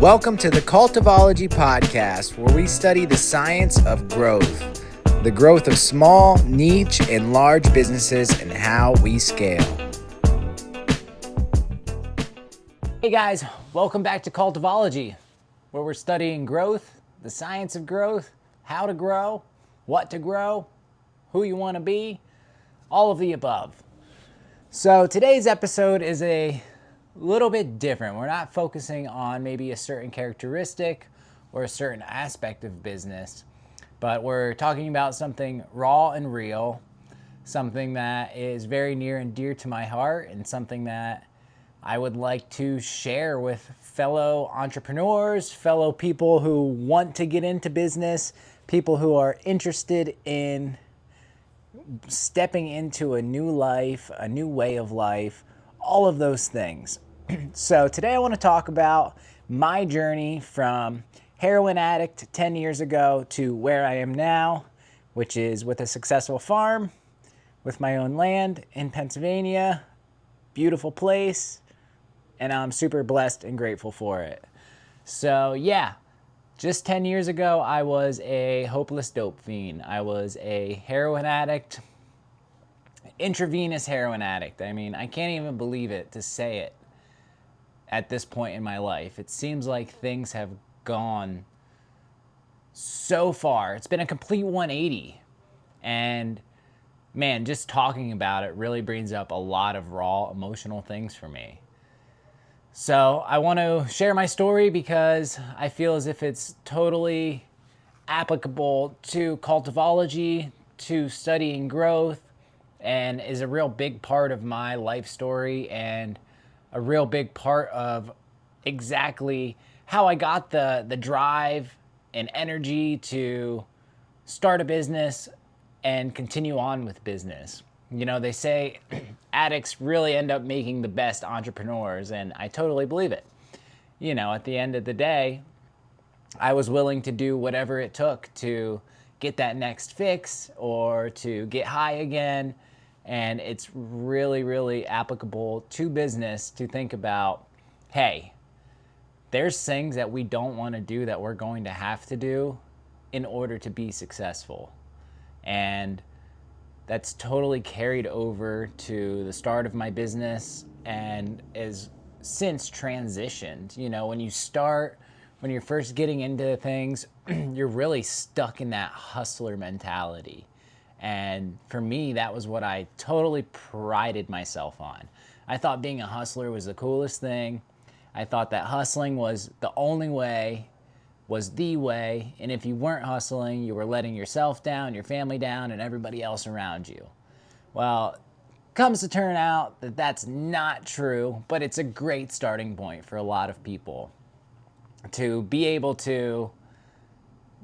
Welcome to the Cultivology podcast, where we study the science of growth, the growth of small, niche, and large businesses, and how we scale. Hey guys, welcome back to Cultivology, where we're studying growth, the science of growth, how to grow, what to grow, who you want to be, all of the above. So today's episode is a little bit different. We're not focusing on maybe a certain characteristic or a certain aspect of business, but we're talking about something raw and real, something that is very near and dear to my heart, and something that I would like to share with fellow entrepreneurs, fellow people who want to get into business, people who are interested in stepping into a new life, a new way of life, all of those things. So today I want to talk about my journey from heroin addict 10 years ago to where I am now, which is with a successful farm, with my own land in Pennsylvania, beautiful place, and I'm super blessed and grateful for it. So yeah, just 10 years ago, I was a hopeless dope fiend. I was a heroin addict, intravenous heroin addict. I mean, I can't even believe it to say it at this point in my life. It seems like things have gone so far. It's been a complete 180. And man, just talking about it really brings up a lot of raw emotional things for me. So I want to share my story because I feel as if it's totally applicable to cultivology, to studying growth, and is a real big part of my life story and a real big part of exactly how I got the drive and energy to start a business and continue on with business. You know, they say addicts really end up making the best entrepreneurs, and I totally believe it. You know, at the end of the day, I was willing to do whatever it took to get that next fix or to get high again. And it's really, really applicable to business to think about, hey, there's things that we don't want to do that we're going to have to do in order to be successful. And that's totally carried over to the start of my business and is since transitioned. You know, when you're first getting into things, you're really stuck in that hustler mentality. And for me, that was what I totally prided myself on. I thought being a hustler was the coolest thing. I thought that hustling was the only way, was the way. And if you weren't hustling, you were letting yourself down, your family down, and everybody else around you. Well, comes to turn out that that's not true, but it's a great starting point for a lot of people to be able to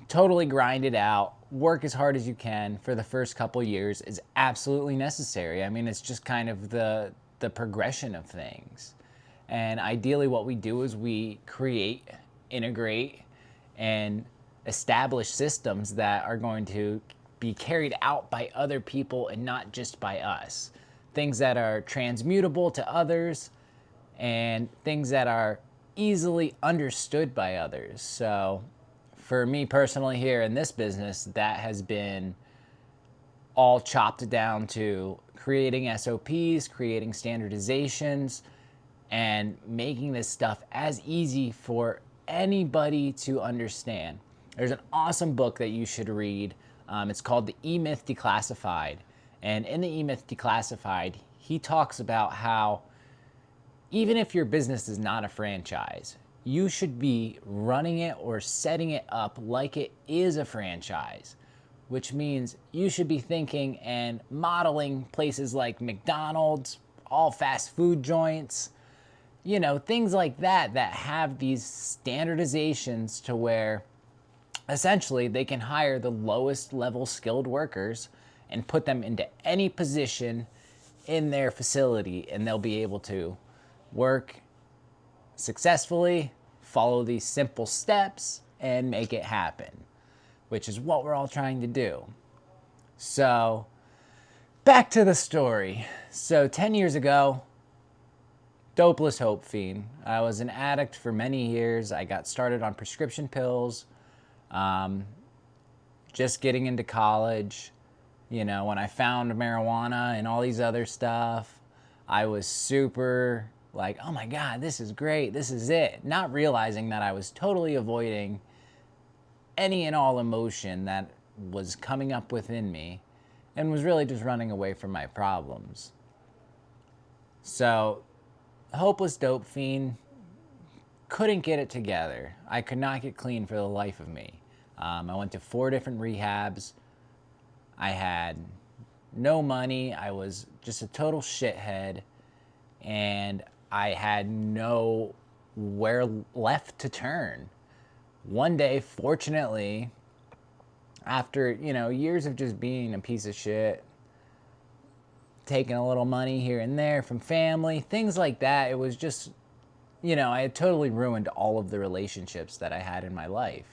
totally grind it out. Work as hard as you can for the first couple years is absolutely necessary. I mean, it's just kind of the progression of things. And ideally what we do is we create, integrate, and establish systems that are going to be carried out by other people and not just by us. Things that are transmutable to others and things that are easily understood by others. So for me personally here in this business, that has been all chopped down to creating SOPs, creating standardizations, and making this stuff as easy for anybody to understand. There's an awesome book that you should read. It's called The E-Myth Declassified. And in The E-Myth Declassified, he talks about how even if your business is not a franchise, you should be running it or setting it up like it is a franchise, which means you should be thinking and modeling places like McDonald's, all fast food joints, you know, things like that have these standardizations to where essentially they can hire the lowest level skilled workers and put them into any position in their facility, and they'll be able to work successfully, follow these simple steps, and make it happen, which is what we're all trying to do. So back to the story. So 10 years ago, dopeless hope fiend. I was an addict for many years. I got started on prescription pills, just getting into college. You know, when I found marijuana and all these other stuff, I was super like, oh my God, this is great. This is it. Not realizing that I was totally avoiding any and all emotion that was coming up within me and was really just running away from my problems. So, hopeless dope fiend, couldn't get it together. I could not get clean for the life of me. I went to 4 different rehabs. I had no money. I was just a total shithead. And I had nowhere left to turn. One day, fortunately, after, years of just being a piece of shit, taking a little money here and there from family, things like that, it was just, I had totally ruined all of the relationships that I had in my life.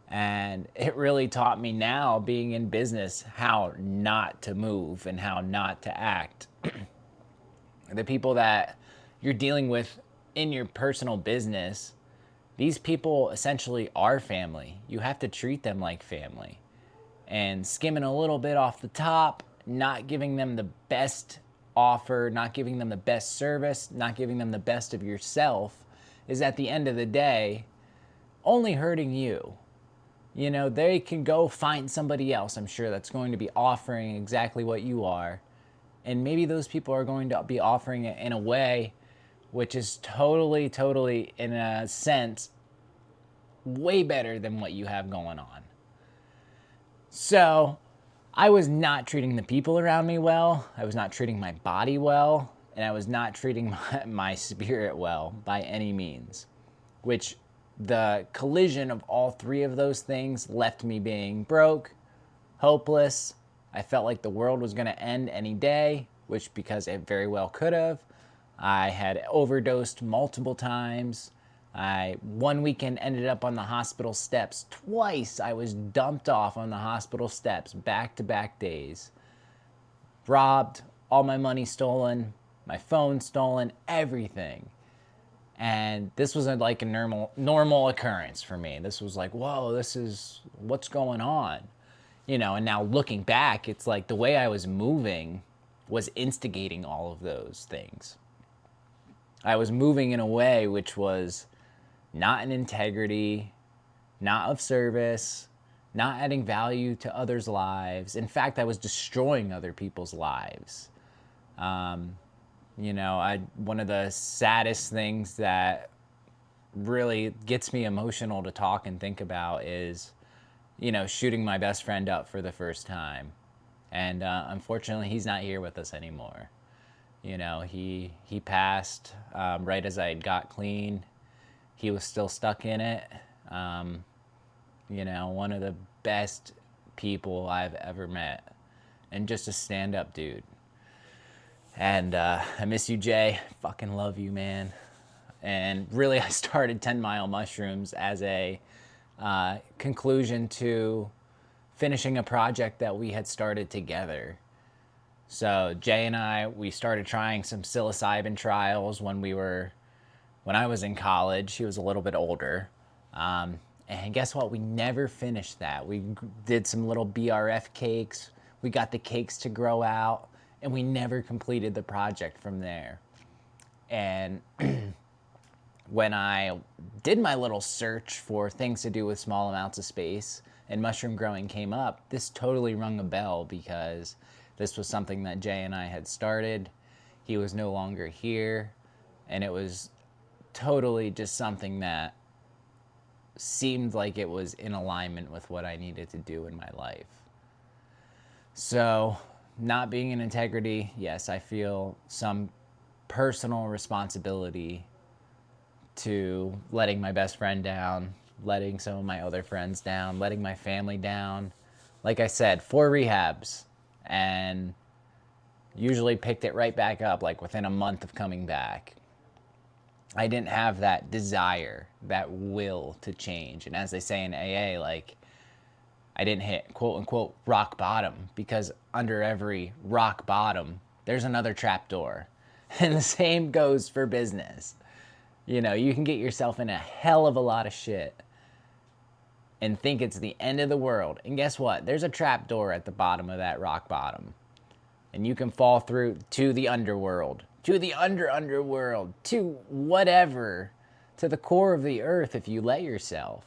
And it really taught me now, being in business, how not to move and how not to act. The people that you're dealing with in your personal business, these people essentially are family. You have to treat them like family. And skimming a little bit off the top, not giving them the best offer, not giving them the best service, not giving them the best of yourself is, at the end of the day, only hurting you. They can go find somebody else, I'm sure, that's going to be offering exactly what you are. And maybe those people are going to be offering it in a way which is totally, in a sense, way better than what you have going on. So, I was not treating the people around me well. I was not treating my body well. And I was not treating my spirit well by any means. Which, the collision of all 3 of those things left me being broke, hopeless. I felt like the world was going to end any day, which, because it very well could have. I had overdosed multiple times. One weekend ended up on the hospital steps. Twice I was dumped off on the hospital steps, back-to-back days. Robbed, all my money stolen, my phone stolen, everything. And this was like a normal occurrence for me. This was like, whoa, this is what's going on. And now looking back, it's like the way I was moving was instigating all of those things. I was moving in a way which was not in integrity, not of service, not adding value to others' lives. In fact, I was destroying other people's lives. One of the saddest things that really gets me emotional to talk and think about is, shooting my best friend up for the first time. And unfortunately, he's not here with us anymore. He passed right as I got clean. He was still stuck in it. One of the best people I've ever met. And just a stand-up dude. And I miss you, Jay. Fucking love you, man. And really, I started 10 Mile Mushrooms as a conclusion to finishing a project that we had started together. So Jay and I, we started trying some psilocybin trials when I was in college. He was a little bit older. And guess what? We never finished that. We did some little BRF cakes. We got the cakes to grow out. And we never completed the project from there. And when I did my little search for things to do with small amounts of space and mushroom growing came up, this totally rung a bell, because this was something that Jay and I had started. He was no longer here. And it was totally just something that seemed like it was in alignment with what I needed to do in my life. So, not being in integrity, yes, I feel some personal responsibility to letting my best friend down, letting some of my other friends down, letting my family down. Like I said, 4 rehabs, and usually picked it right back up like within a month of coming back. I didn't have that desire, that will to change. And as they say in AA, like, I didn't hit quote unquote rock bottom, because under every rock bottom, there's another trap door. And the same goes for business. You know, you can get yourself in a hell of a lot of shit and think it's the end of the world. And guess what? There's a trap door at the bottom of that rock bottom. And you can fall through to the underworld, to the underworld, to whatever, to the core of the earth if you let yourself.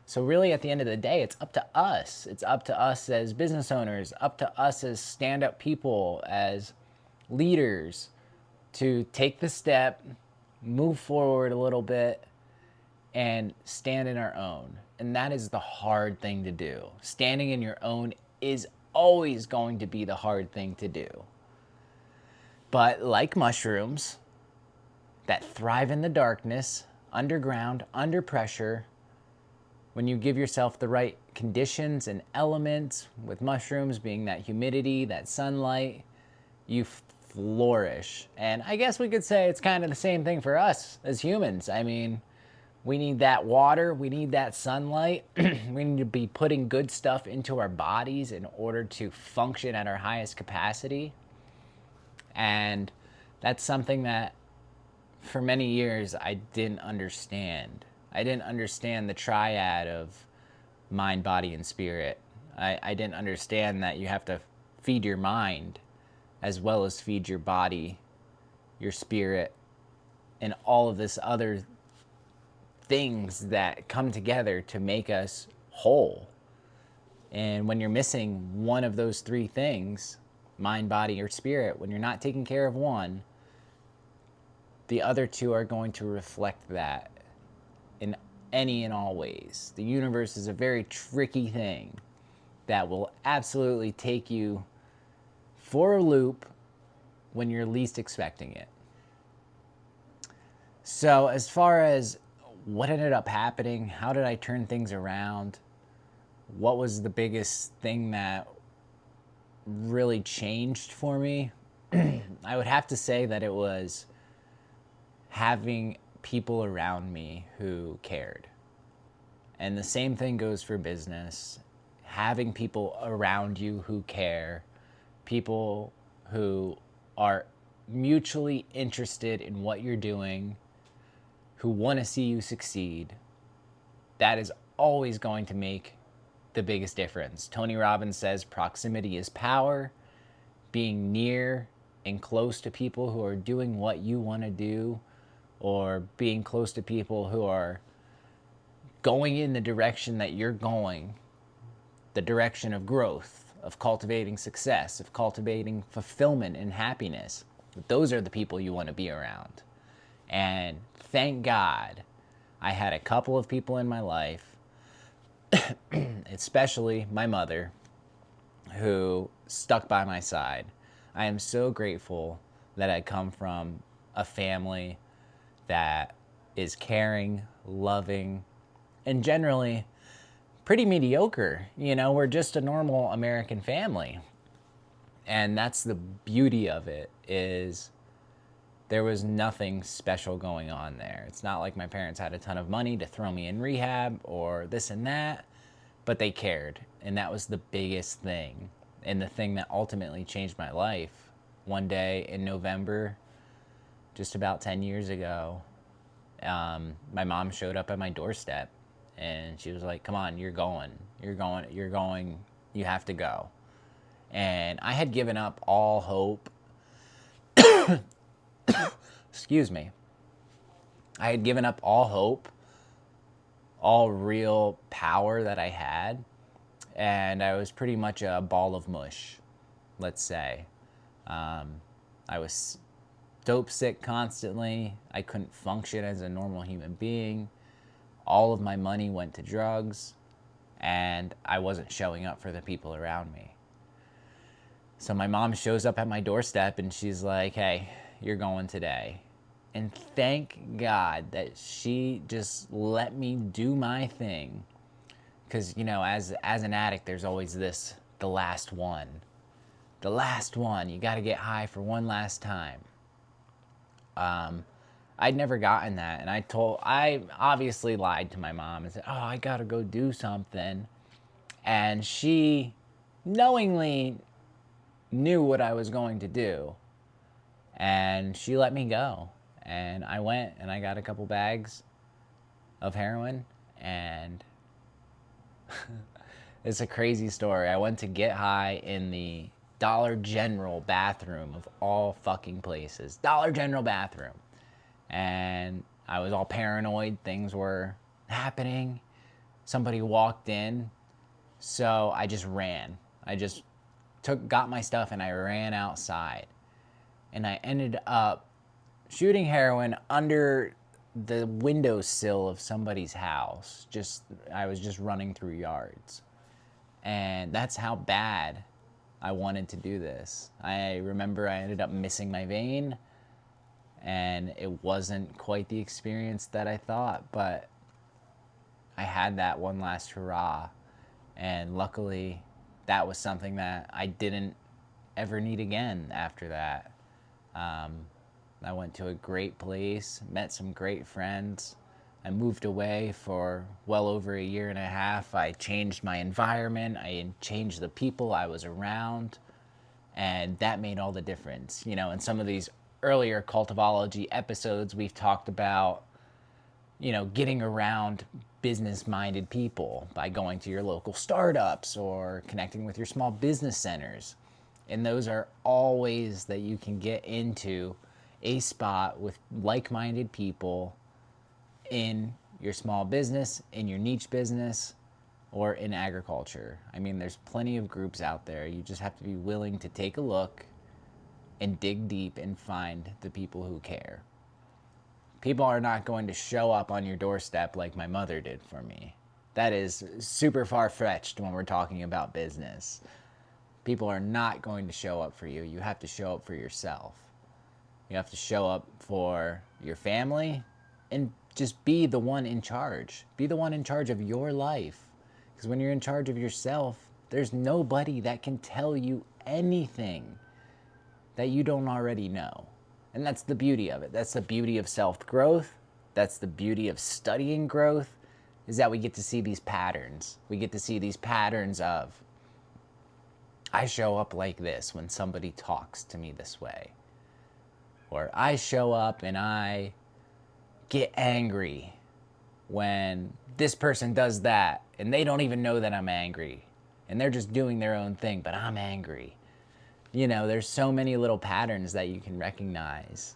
So really, at the end of the day, it's up to us. It's up to us as business owners, up to us as stand-up people, as leaders, to take the step, move forward a little bit, and stand in our own. And that is the hard thing to do. Standing in your own is always going to be the hard thing to do. But like mushrooms that thrive in the darkness, underground, under pressure, when you give yourself the right conditions and elements, with mushrooms being that humidity, that sunlight, you flourish. And I guess we could say it's kind of the same thing for us as humans. I mean, we need that water, we need that sunlight, we need to be putting good stuff into our bodies in order to function at our highest capacity. And that's something that for many years I didn't understand. I didn't understand the triad of mind, body, and spirit. I didn't understand that you have to feed your mind as well as feed your body, your spirit, and all of this other things that come together to make us whole. And when you're missing one of those three things, mind, body, or spirit, when you're not taking care of one, the other two are going to reflect that in any and all ways. The universe is a very tricky thing that will absolutely take you for a loop when you're least expecting it. So as far as what ended up happening, how did I turn things around, what was the biggest thing that really changed for me, I would have to say that it was having people around me who cared. And the same thing goes for business. Having people around you who care, people who are mutually interested in what you're doing, who want to see you succeed, that is always going to make the biggest difference. Tony Robbins says proximity is power. Being near and close to people who are doing what you want to do, or being close to people who are going in the direction that you're going, the direction of growth, of cultivating success, of cultivating fulfillment and happiness. Those are the people you want to be around. And thank God I had a couple of people in my life, especially my mother, who stuck by my side. I am so grateful that I come from a family that is caring, loving, and generally pretty mediocre. You know, we're just a normal American family. And that's the beauty of it, is there was nothing special going on there. It's not like my parents had a ton of money to throw me in rehab or this and that, but they cared. And that was the biggest thing. And the thing that ultimately changed my life. One day in November, just about 10 years ago, my mom showed up at my doorstep and she was like, come on, you're going, you have to go. And I had given up all hope. Excuse me. I had given up all hope, all real power that I had. And I was pretty much a ball of mush, let's say. I was dope sick constantly. I couldn't function as a normal human being. All of my money went to drugs, and I wasn't showing up for the people around me. So my mom shows up at my doorstep and she's like, hey, you're going today. And thank God that she just let me do my thing. Because, you know, as an addict, there's always this, the last one. The last one. You got to get high for one last time. I'd never gotten that. And I obviously lied to my mom and said, oh, I got to go do something. And she knowingly knew what I was going to do. And she let me go. And I went and I got a couple bags of heroin. And it's a crazy story. I went to get high in the Dollar General bathroom of all fucking places. Dollar General bathroom. And I was all paranoid. Things were happening. Somebody walked in. So I just ran. I just got my stuff and I ran outside. And I ended up shooting heroin under the windowsill of somebody's house. I was just running through yards. And that's how bad I wanted to do this. I remember I ended up missing my vein, and it wasn't quite the experience that I thought, but I had that one last hurrah. And luckily, that was something that I didn't ever need again after that. I went to a great place, met some great friends. I moved away for well over a year and a half. I changed my environment. I changed the people I was around. And that made all the difference. You know, in some of these earlier Cultivology episodes, we've talked about, you know, getting around business-minded people by going to your local startups or connecting with your small business centers. And those are all ways that you can get into a spot with like-minded people in your small business, in your niche business, or in agriculture. I mean, there's plenty of groups out there. You just have to be willing to take a look and dig deep and find the people who care. People are not going to show up on your doorstep like my mother did for me. That is super far-fetched when we're talking about business. People are not going to show up for you. You have to show up for yourself. You have to show up for your family and just be the one in charge. Be the one in charge of your life. Because when you're in charge of yourself, there's nobody that can tell you anything that you don't already know. And that's the beauty of it. That's the beauty of self-growth. That's the beauty of studying growth, is that we get to see these patterns. We get to see these patterns of, I show up like this when somebody talks to me this way. Or I show up and I get angry when this person does that and they don't even know that I'm angry and they're just doing their own thing, but I'm angry. You know, there's so many little patterns that you can recognize.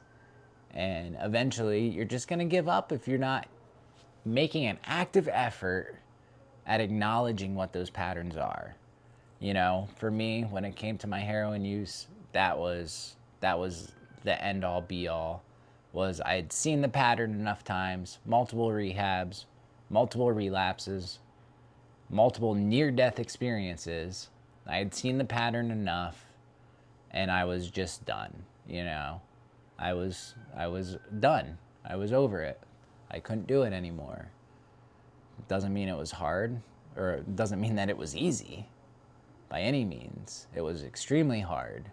And eventually you're just going to give up if you're not making an active effort at acknowledging what those patterns are. You know, for me, when it came to my heroin use, that was the end all be all. Was I had seen the pattern enough times, multiple rehabs, multiple relapses, multiple near-death experiences. I had seen the pattern enough, and I was just done, you know. I was done. I was over it. I couldn't do it anymore. It doesn't mean it was hard, or it doesn't mean that it was easy by any means. It was extremely hard.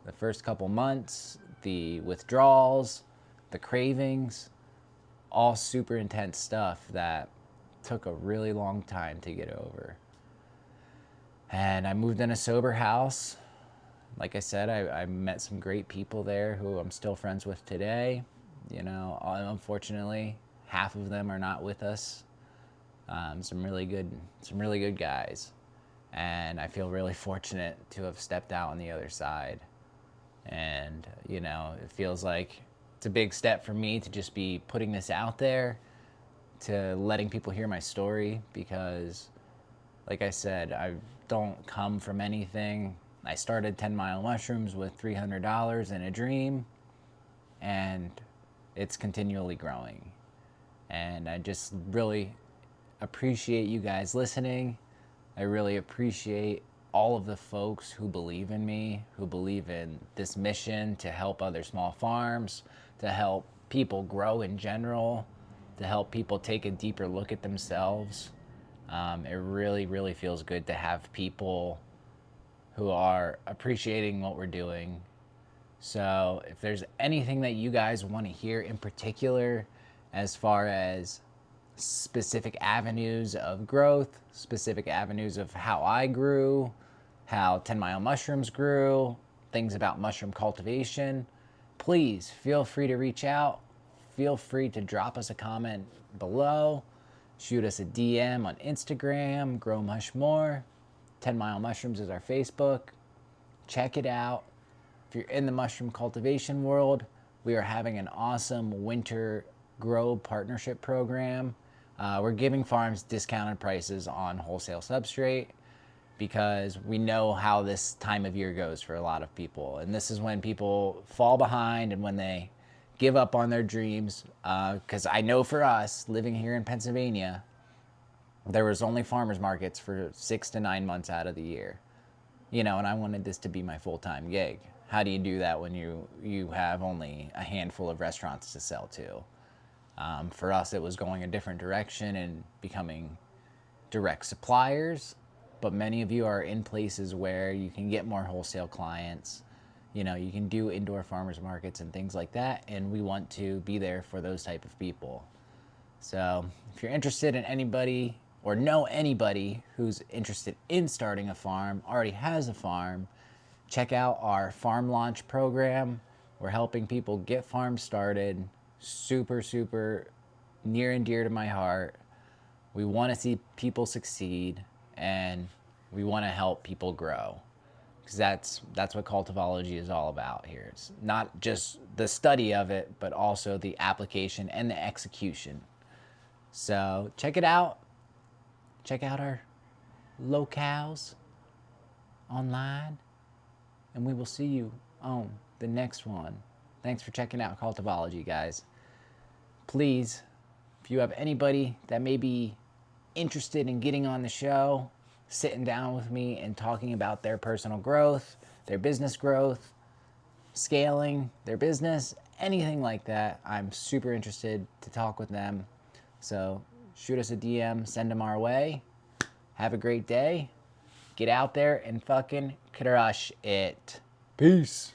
The first couple months, the withdrawals, the cravings, all super intense stuff that took a really long time to get over. And I moved in a sober house. Like I said, I met some great people there who I'm still friends with today. You know, unfortunately, half of them are not with us. Some really good guys. And I feel really fortunate to have stepped out on the other side. And, you know, it feels like it's a big step for me to just be putting this out there, to letting people hear my story, because, like I said, I don't come from anything. I started 10 Mile Mushrooms with $300 and a dream, and it's continually growing. And I just really appreciate you guys listening. I really appreciate all of the folks who believe in me, who believe in this mission to help other small farms, to help people grow in general, to help people take a deeper look at themselves. It really, really feels good to have people who are appreciating what we're doing. So if there's anything that you guys want to hear in particular, as far as specific avenues of growth, specific avenues of how I grew, how 10 Mile Mushrooms grew, things about mushroom cultivation, please feel free to reach out. Feel free to drop us a comment below. Shoot us a DM on Instagram, Grow Mush More. 10 Mile Mushrooms is our Facebook. Check it out. If you're in the mushroom cultivation world, we are having an awesome winter grow partnership program. We're giving farms discounted prices on wholesale substrate because we know how this time of year goes for a lot of people. And this is when people fall behind and when they give up on their dreams. Because I know for us, living here in Pennsylvania, there was only farmers markets for 6 to 9 months out of the year. And I wanted this to be my full-time gig. How do you do that when you have only a handful of restaurants to sell to? For us, it was going a different direction and becoming direct suppliers. But many of you are in places where you can get more wholesale clients. You can do indoor farmers markets and things like that. And we want to be there for those type of people. So if you're interested in anybody or know anybody who's interested in starting a farm, already has a farm, check out our FarmLaunch program. We're helping people get farms started. Super, super near and dear to my heart. We want to see people succeed, and we want to help people grow, because that's what cultivology is all about here. It's not just the study of it, but also the application and the execution. So check it out. Check out our locales online, and we will see you on the next one. Thanks for checking out cultivology, guys. Please, if you have anybody that may be interested in getting on the show, sitting down with me and talking about their personal growth, their business growth, scaling their business, anything like that, I'm super interested to talk with them. So shoot us a DM, send them our way. Have a great day. Get out there and fucking crush it. Peace.